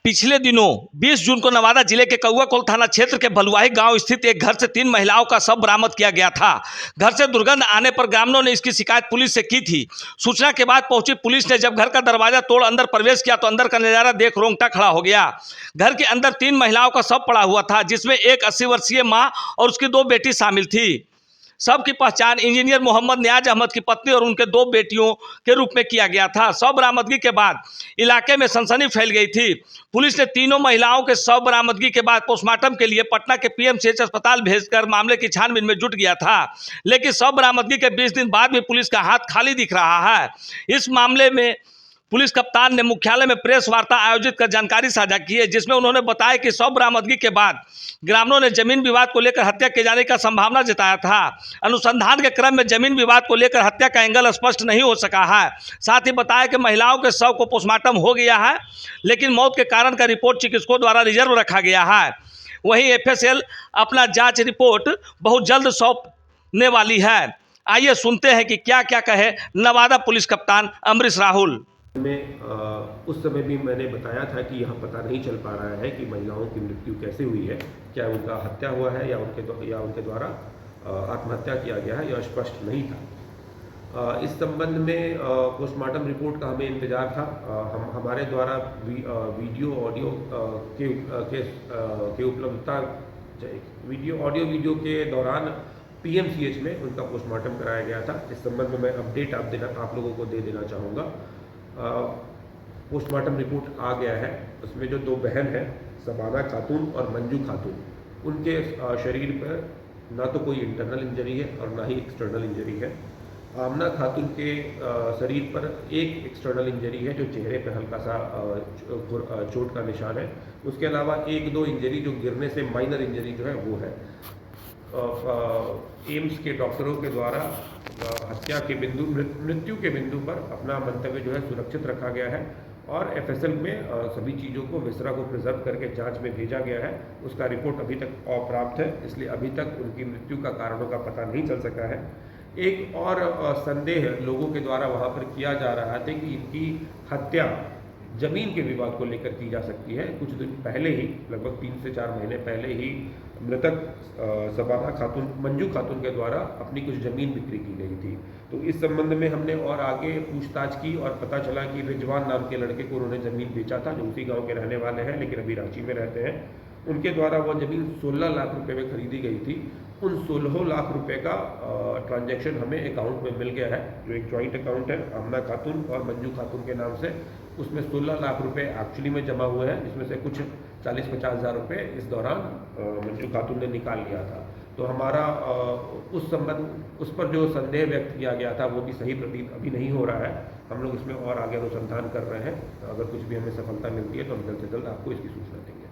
पिछले दिनों 20 जून को नवादा जिले के कौआकोल थाना क्षेत्र के बलुआही गांव स्थित एक घर से 3 महिलाओं का शव बरामद किया गया था। घर से दुर्गंध आने पर ग्रामीणों ने इसकी शिकायत पुलिस से की थी। सूचना के बाद पहुंची पुलिस ने जब घर का दरवाजा तोड़ अंदर प्रवेश किया तो अंदर का नजारा देख रोंगटा खड़ा हो गया। घर के अंदर 3 महिलाओं का शव पड़ा हुआ था, जिसमें एक 80 वर्षीय माँ और उसकी 2 बेटी शामिल थी। शव की पहचान इंजीनियर मोहम्मद नियाज अहमद की पत्नी और उनके 2 बेटियों के रूप में किया गया था। शव बरामदगी के बाद इलाके में सनसनी फैल गई थी। पुलिस ने तीनों महिलाओं के शव बरामदगी के बाद पोस्टमार्टम के लिए पटना के पीएमसीएच अस्पताल भेजकर मामले की छानबीन में जुट गया था, लेकिन शव बरामदगी के 20 दिन बाद भी पुलिस का हाथ खाली दिख रहा है। इस मामले में पुलिस कप्तान ने मुख्यालय में प्रेस वार्ता आयोजित कर जानकारी साझा की है, जिसमें उन्होंने बताया कि शव बरामदगी के बाद ग्रामीणों ने जमीन विवाद को लेकर हत्या किए जाने का संभावना जताया था। अनुसंधान के क्रम में जमीन विवाद को लेकर हत्या का एंगल स्पष्ट नहीं हो सका है। साथ ही बताया कि महिलाओं के शव को पोस्टमार्टम हो गया है, लेकिन मौत के कारण का रिपोर्ट चिकित्सकों द्वारा रिजर्व रखा गया है। वहीं एफएसएल अपना जांच रिपोर्ट बहुत जल्द सौंपने वाली है। आइए सुनते हैं कि क्या क्या कहे नवादा पुलिस कप्तान अमरीश राहुल। उस समय भी मैंने बताया था कि यहाँ पता नहीं चल पा रहा है कि महिलाओं की मृत्यु कैसे हुई है, क्या उनका हत्या हुआ है या उनके द्वारा आत्महत्या किया गया है, यह स्पष्ट नहीं था। इस संबंध में पोस्टमार्टम रिपोर्ट का हमें इंतजार था। हमारे द्वारा वीडियो ऑडियो के उपलब्धता वीडियो के दौरान पीएमसीएच में उनका पोस्टमार्टम कराया गया था। इस संबंध में मैं अपडेट आप लोगों को दे देना चाहूँगा। पोस्टमार्टम रिपोर्ट आ गया है। उसमें जो 2 बहन हैं, शबाना खातून और मंजू खातून, उनके शरीर पर ना तो कोई इंटरनल इंजरी है और ना ही एक्सटर्नल इंजरी है। आमना खातून के शरीर पर एक एक्सटर्नल इंजरी है, जो चेहरे पर हल्का सा चोट का निशान है। उसके अलावा 1-2 इंजरी जो गिरने से माइनर इंजरी जो है वो है। एम्स के डॉक्टरों के द्वारा हत्या के बिंदु, मृत्यु के बिंदु पर अपना मंतव्य जो है सुरक्षित रखा गया है और एफएसएल में सभी चीज़ों को विसरा को प्रिजर्व करके जांच में भेजा गया है। उसका रिपोर्ट अभी तक अप्राप्त है, इसलिए अभी तक उनकी मृत्यु का कारणों का पता नहीं चल सका है। एक और संदेह लोगों के द्वारा वहाँ पर किया जा रहा था कि इनकी हत्या जमीन के विवाद को लेकर की जा सकती है। कुछ दिन पहले ही, लगभग 3 से 4 महीने पहले ही, मृतक शबाना खातून, मंजू खातून के द्वारा अपनी कुछ ज़मीन बिक्री की गई थी। तो इस संबंध में हमने और आगे पूछताछ की और पता चला कि रिजवान नाम के लड़के को उन्होंने ज़मीन बेचा था, जो उसी गांव के रहने वाले हैं लेकिन अभी रांची में रहते हैं। उनके द्वारा वह ज़मीन 16 लाख रुपए में खरीदी गई थी। उन 16 लाख रुपए का ट्रांजैक्शन हमें अकाउंट में मिल गया है, जो एक जॉइंट अकाउंट है आमना खातून और मंजू खातून के नाम से। उसमें 16 लाख रुपए एक्चुअली में जमा हुए हैं, जिसमें से कुछ 40-50 हज़ार रुपये इस दौरान मंजू खातून ने निकाल लिया था। तो हमारा उस पर जो संदेह व्यक्त किया गया था वो भी सही प्रतीत अभी नहीं हो रहा है। हम लोग इसमें और आगे अनुसंधान कर रहे हैं। अगर कुछ भी हमें सफलता मिलती है तो हम जल्द से जल्द आपको इसकी सूचना देंगे।